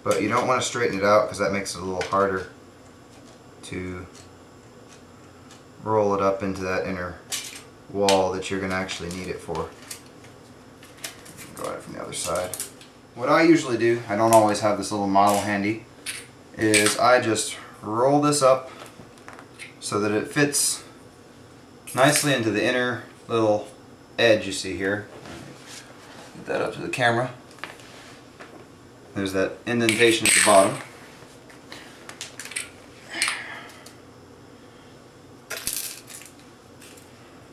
but you don't want to straighten it out because that makes it a little harder to roll it up into that inner wall that you're going to actually need it for. Go at it from the other side. What I usually do, I don't always have this little model handy, is I just roll this up so that it fits nicely into the inner little edge you see here. Get that up to the camera. There's that indentation at the bottom.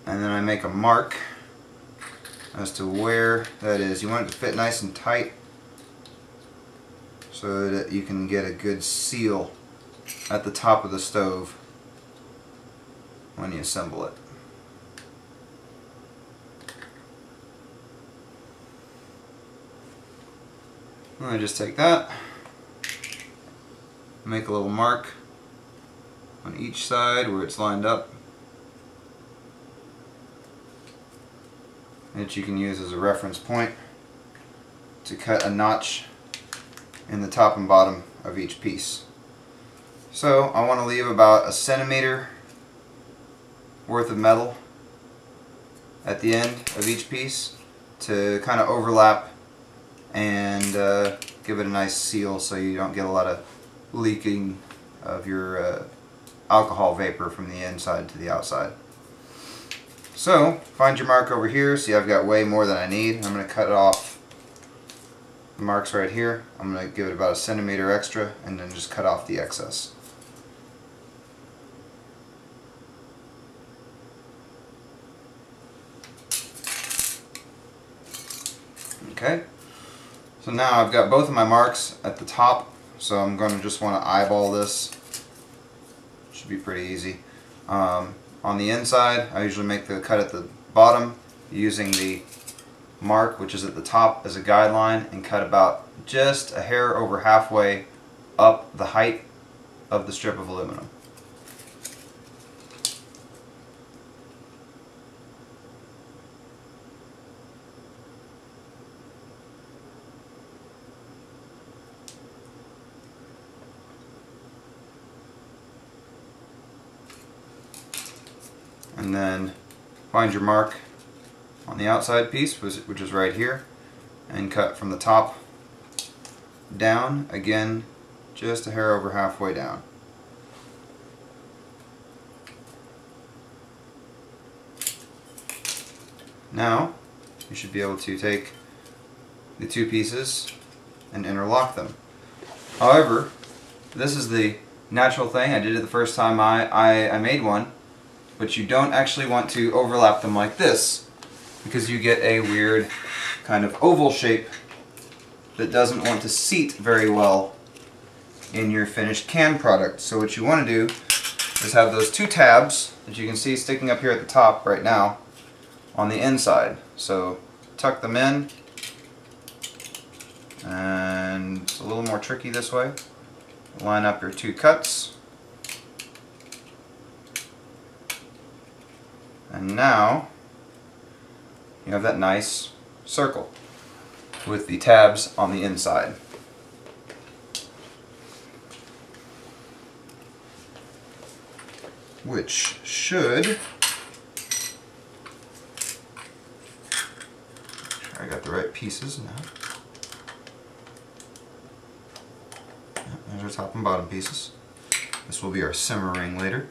And then I make a mark as to where that is. You want it to fit nice and tight so that you can get a good seal at the top of the stove when you assemble it. And I just take that, make a little mark on each side where it's lined up, that you can use as a reference point to cut a notch in the top and bottom of each piece. So I want to leave about 1 centimeter worth of metal at the end of each piece to kind of overlap and give it a nice seal so you don't get a lot of leaking of your alcohol vapor from the inside to the outside. So find your mark over here. See, I've got way more than I need. I'm going to cut it off the marks right here. I'm going to give it about 1 centimeter extra and then just cut off the excess. Okay. So now I've got both of my marks at the top, so I'm going to just want to eyeball this. Should be pretty easy. On the inside, I usually make the cut at the bottom using the mark, which is at the top, as a guideline, and cut about just a hair over halfway up the height of the strip of aluminum. And then find your mark on the outside piece, which is right here, and cut from the top down, again just a hair over halfway down. Now you should be able to take the two pieces and interlock them. However, this is the natural thing. I did it the first time I made one. But you don't actually want to overlap them like this because you get a weird kind of oval shape that doesn't want to seat very well in your finished can product. So what you want to do is have those two tabs that you can see sticking up here at the top right now on the inside. So tuck them in, and it's a little more tricky this way. Line up your two cuts. And now you have that nice circle with the tabs on the inside. Which should, I got the right pieces now. Yep, there's our top and bottom pieces. This will be our simmer ring later.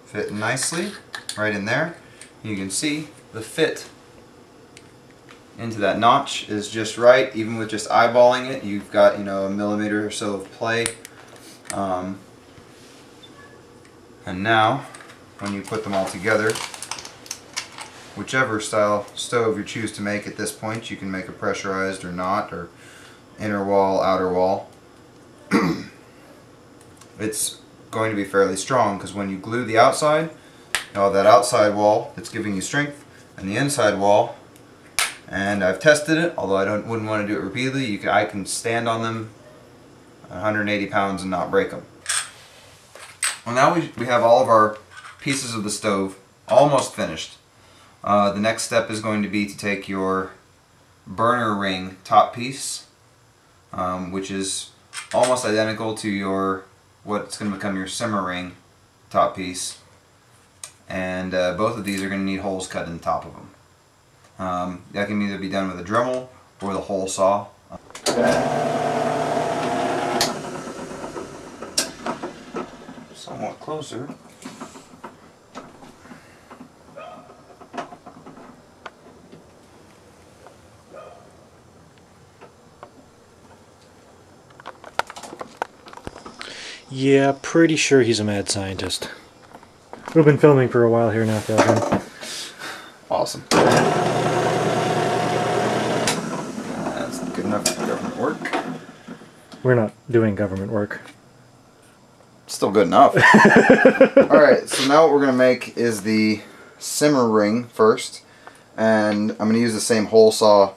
Fit nicely right in there. You can see the fit into that notch is just right. Even with just eyeballing it, you've got, you know, 1 millimeter or so of play. And now when you put them all together, whichever style stove you choose to make at this point, you can make a pressurized or not, or inner wall, outer wall. It's going to be fairly strong because when you glue the outside, you know, that outside wall, it's giving you strength, and the inside wall, and I've tested it, although I wouldn't want to do it repeatedly. I can stand on them 180 pounds and not break them. Well, now we have all of our pieces of the stove almost finished. The next step is going to be to take your burner ring top piece, which is almost identical to your what's going to become your simmer ring top piece, and both of these are going to need holes cut in the top of them. That can either be done with a Dremel or the hole saw. Somewhat closer. Yeah, pretty sure he's a mad scientist. We've been filming for a while here now, Calvin. Awesome. That's good enough for government work. We're not doing government work. Still good enough. Alright, so now what we're going to make is the simmer ring first. And I'm going to use the same hole saw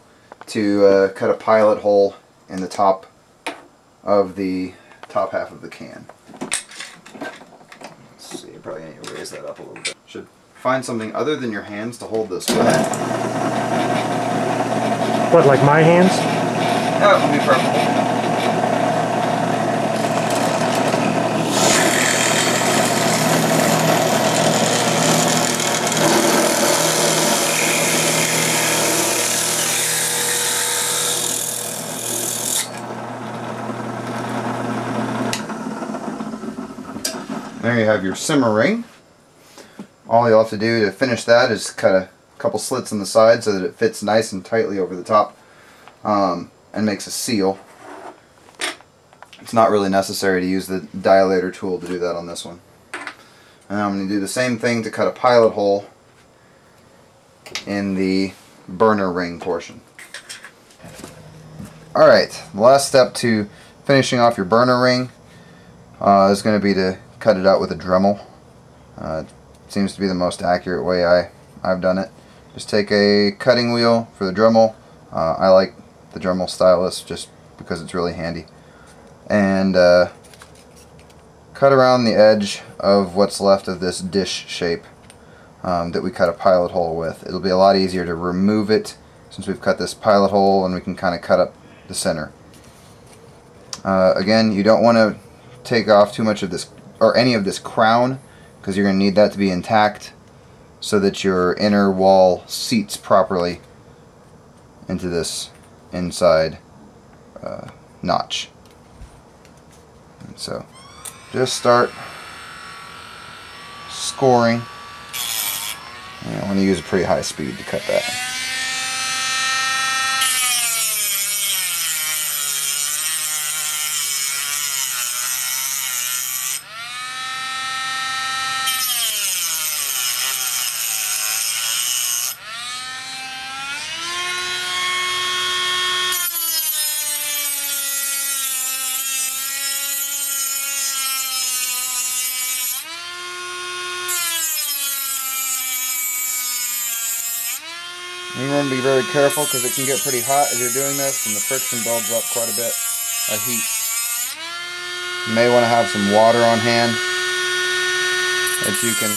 to cut a pilot hole in the top of the top half of the can. Let's see, you probably need to raise that up a little bit. Should find something other than your hands to hold this with. What, like my hands? No, it'll be perfect. There you have your simmer ring. All you'll have to do to finish that is cut a couple slits on the side so that it fits nice and tightly over the top and makes a seal. It's not really necessary to use the dilator tool to do that on this one. And I'm going to do the same thing to cut a pilot hole in the burner ring portion. Alright, the last step to finishing off your burner ring is going to be to cut it out with a Dremel. It seems to be the most accurate way I've done it. Just take a cutting wheel for the Dremel. I like the Dremel stylus just because it's really handy. And cut around the edge of what's left of this dish shape that we cut a pilot hole with. It'll be a lot easier to remove it since we've cut this pilot hole, and we can kind of cut up the center. Again, you don't want to take off too much of this or any of this crown, because you're going to need that to be intact so that your inner wall seats properly into this inside notch. And so just start scoring. I want to use a pretty high speed to cut that. You want to be very careful because it can get pretty hot as you're doing this, and the friction builds up quite a bit of heat. You may want to have some water on hand that you can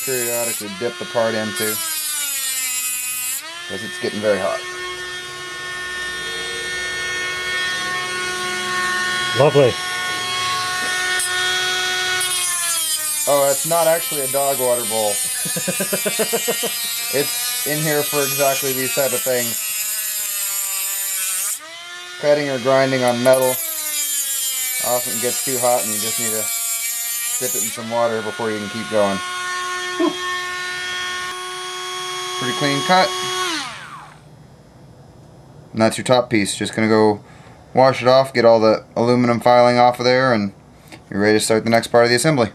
periodically dip the part into, because it's getting very hot. Lovely. Oh, it's not actually a dog water bowl. It's in here for exactly these type of things. Cutting or grinding on metal often gets too hot and you just need to dip it in some water before you can keep going. Whew. Pretty clean cut. And that's your top piece. Just going to go wash it off, get all the aluminum filing off of there, and you're ready to start the next part of the assembly.